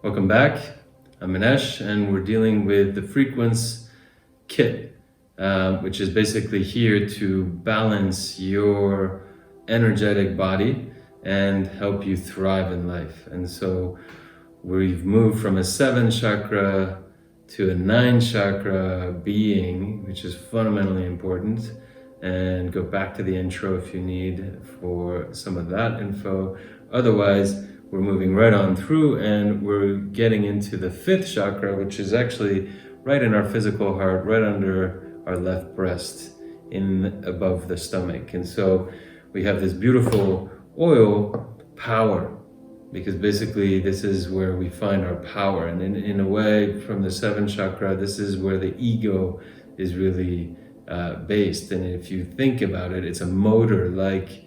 Welcome back. I'm Manesh, and we're dealing with the Frequence Kit, which is basically here to balance your energetic body and help you thrive in life. And so we've moved from a 7 chakra to a 9 chakra being, which is fundamentally important. And go back to the intro if you need for some of that info. Otherwise, we're moving right on through and we're getting into the 5th chakra, which is actually right in our physical heart, right under our left breast, above the stomach. And so we have this beautiful oil, power, because basically this is where we find our power. And in a way, from the 7th chakra, this is where the ego is really based. And if you think about it, it's a motor like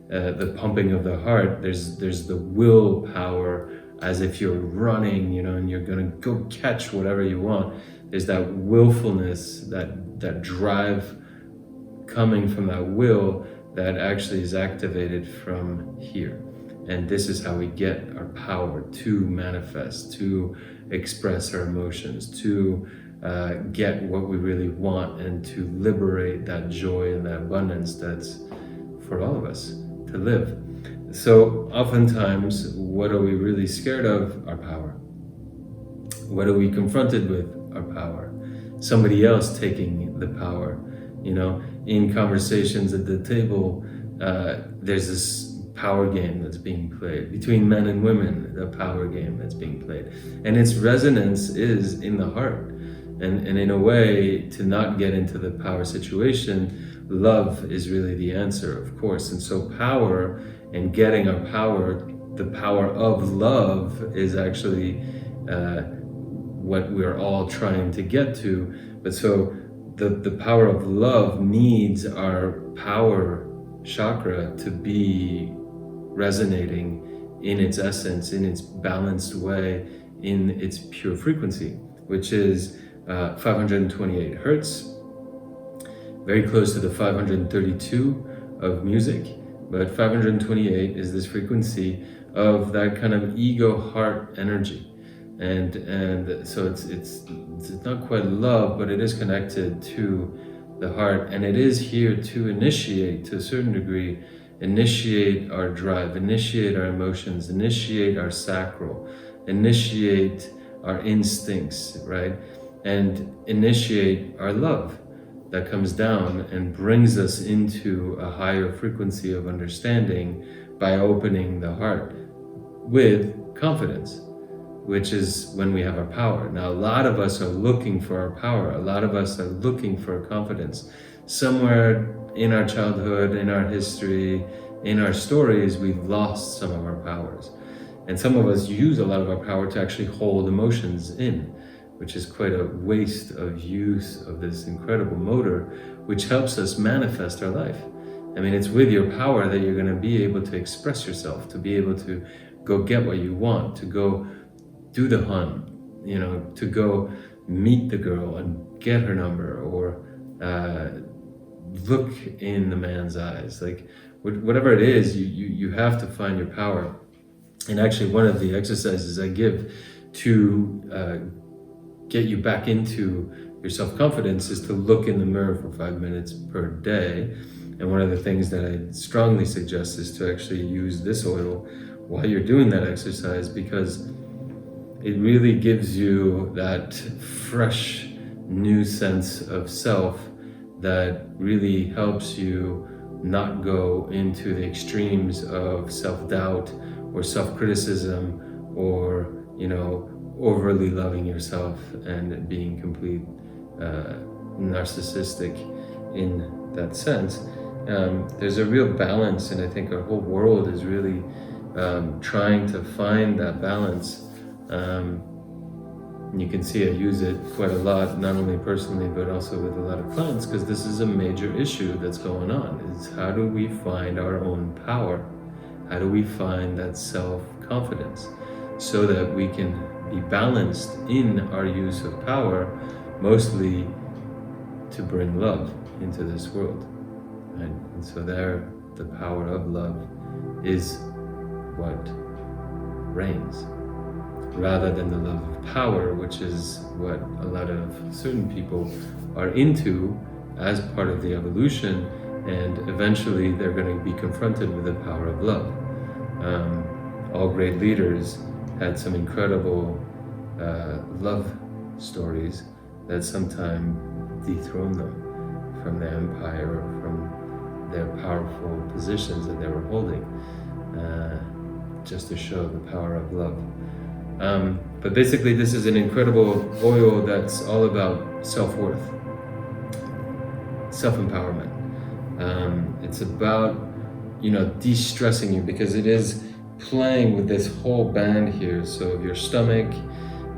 the pumping of the heart. There's the willpower, as if you're running, and you're gonna go catch whatever you want. There's that willfulness, that drive coming from that will that actually is activated from here. And this is how we get our power to manifest, to express our emotions, to get what we really want, and to liberate that joy and that abundance that's for all of us to live. So oftentimes, what are we really scared of? Our power. What are we confronted with? Our power. Somebody else taking the power. In conversations at the table, there's this power game that's being played between men and women, the power game that's being played. And its resonance is in the heart. And in a way, to not get into the power situation, love is really the answer, of course. And so power and getting our power, the power of love, is actually what we're all trying to get to. But so the power of love needs our power chakra to be resonating in its essence, in its balanced way, in its pure frequency, which is 528 hertz, very close to the 532 of music, but 528 is this frequency of that kind of ego heart energy, and so it's not quite love, but it is connected to the heart, and it is here to initiate, to a certain degree, initiate our drive, initiate our emotions, initiate our sacral, initiate our instincts, right? And initiate our love that comes down and brings us into a higher frequency of understanding by opening the heart with confidence, which is when we have our power. Now, a lot of us are looking for our power. A lot of us are looking for confidence. Somewhere in our childhood, in our history, in our stories, we've lost some of our powers. And some of us use a lot of our power to actually hold emotions in, which is quite a waste of use of this incredible motor, which helps us manifest our life. I mean, it's with your power that you're going to be able to express yourself, to be able to go get what you want, to go do the hunt, to go meet the girl and get her number, or look in the man's eyes. Like whatever it is, you have to find your power. And actually, one of the exercises I give to get you back into your self-confidence is to look in the mirror for 5 minutes per day. And one of the things that I strongly suggest is to actually use this oil while you're doing that exercise, because it really gives you that fresh, new sense of self that really helps you not go into the extremes of self-doubt or self-criticism, or overly loving yourself and being complete narcissistic in that sense. There's a real balance, and I think our whole world is really trying to find that balance. You can see I use it quite a lot, not only personally, but also with a lot of clients, because this is a major issue that's going on, is how do we find our own power? How do we find that self-confidence so that we can be balanced in our use of power, mostly to bring love into this world? And so there, the power of love is what reigns. rather than the love of power, which is what a lot of certain people are into as part of the evolution, and eventually they're going to be confronted with the power of love. All great leaders had some incredible love stories that sometimes dethrone them from their empire or from their powerful positions that they were holding, just to show the power of love. But basically this is an incredible oil that's all about self-worth, self-empowerment. It's about, de-stressing you, because it is playing with this whole band here. So your stomach,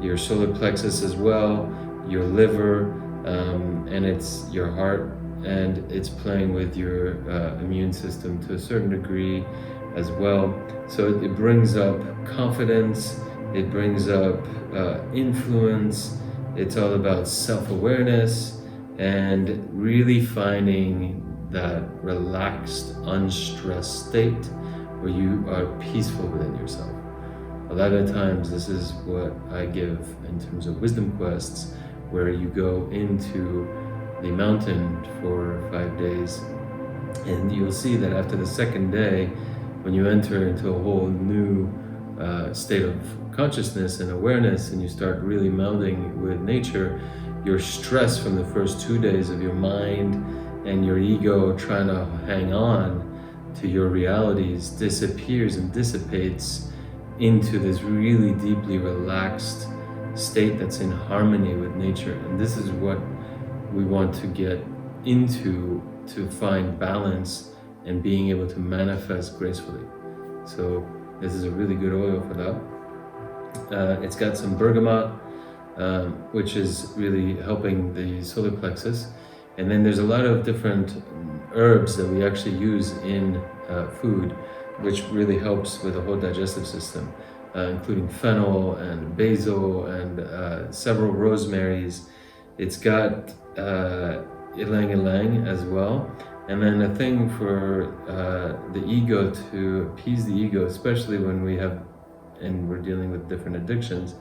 your solar plexus as well, your liver, and it's your heart, and it's playing with your immune system to a certain degree as well. So it brings up confidence, it brings up influence, it's all about self-awareness and really finding that relaxed, unstressed state where you are peaceful within yourself. A lot of times this is what I give in terms of wisdom quests, where you go into the mountain for 5 days, and you'll see that after the second day, when you enter into a whole new state of consciousness and awareness, and you start really melding with nature, your stress from the first 2 days of your mind and your ego trying to hang on to your realities disappears and dissipates into this really deeply relaxed state that's in harmony with nature. And this is what we want to get into, to find balance and being able to manifest gracefully. So this is a really good oil for that. It's got some bergamot, which is really helping the solar plexus. And then there's a lot of different herbs that we actually use in food, which really helps with the whole digestive system, including fennel and basil and several rosemaries. It's got Ylang-Ylang as well. And then a thing for the ego, to appease the ego, especially when we're dealing with different addictions,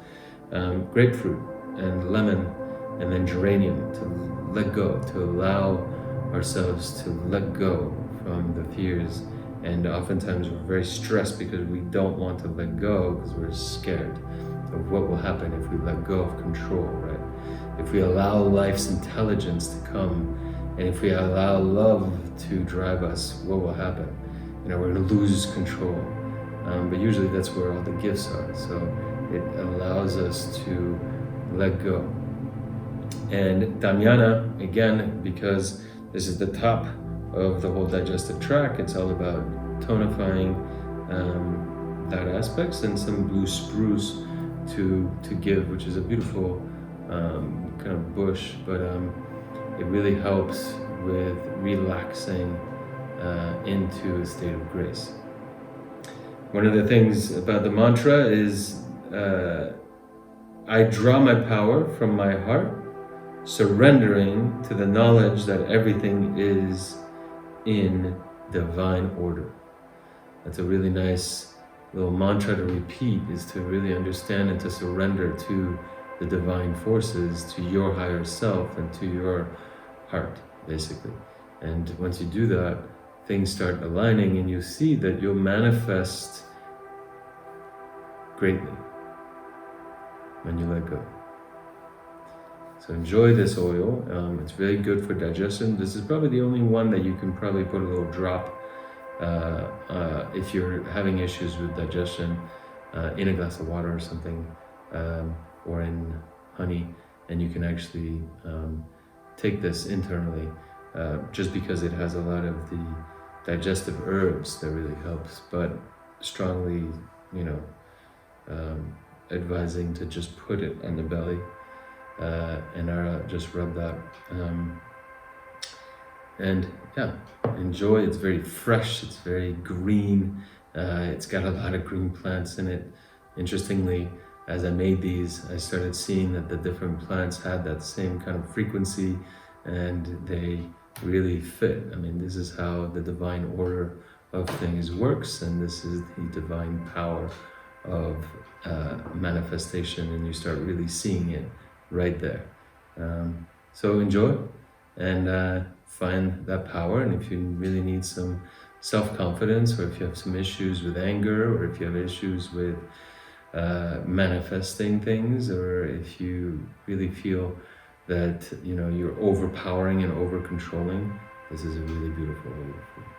grapefruit and lemon, and then geranium, to let go, to allow ourselves to let go from the fears. And oftentimes we're very stressed because we don't want to let go, because we're scared of what will happen if we let go of control, right? If we allow life's intelligence to come, and if we allow love to drive us, what will happen? We're gonna lose control. But usually that's where all the gifts are. So it allows us to let go. And Damiana, again, because this is the top of the whole digestive tract, it's all about tonifying that aspects, and some blue spruce to give, which is a beautiful kind of bush, but it really helps with relaxing into a state of grace. One of the things about the mantra is I draw my power from my heart, surrendering to the knowledge that everything is in divine order. That's a really nice little mantra to repeat, is to really understand and to surrender to the divine forces, to your higher self and to your heart, basically. And once you do that, things start aligning, and you see that you'll manifest greatly when you let go. So enjoy this oil. It's really good for digestion. This is probably the only one that you can probably put a little drop if you're having issues with digestion, in a glass of water or something, or in honey, and you can actually take this internally, just because it has a lot of the digestive herbs that really helps, but strongly, advising to just put it on the belly and just rub that. And yeah, enjoy. It's very fresh, it's very green, it's got a lot of green plants in it. Interestingly, as I made these, I started seeing that the different plants had that same kind of frequency, and they really fit. I mean, this is how the divine order of things works, and this is the divine power of manifestation, and you start really seeing it right there. So enjoy and find that power. And if you really need some self-confidence, or if you have some issues with anger, or if you have issues with manifesting things, or if you really feel that you're overpowering and over controlling, this is a really beautiful way for you.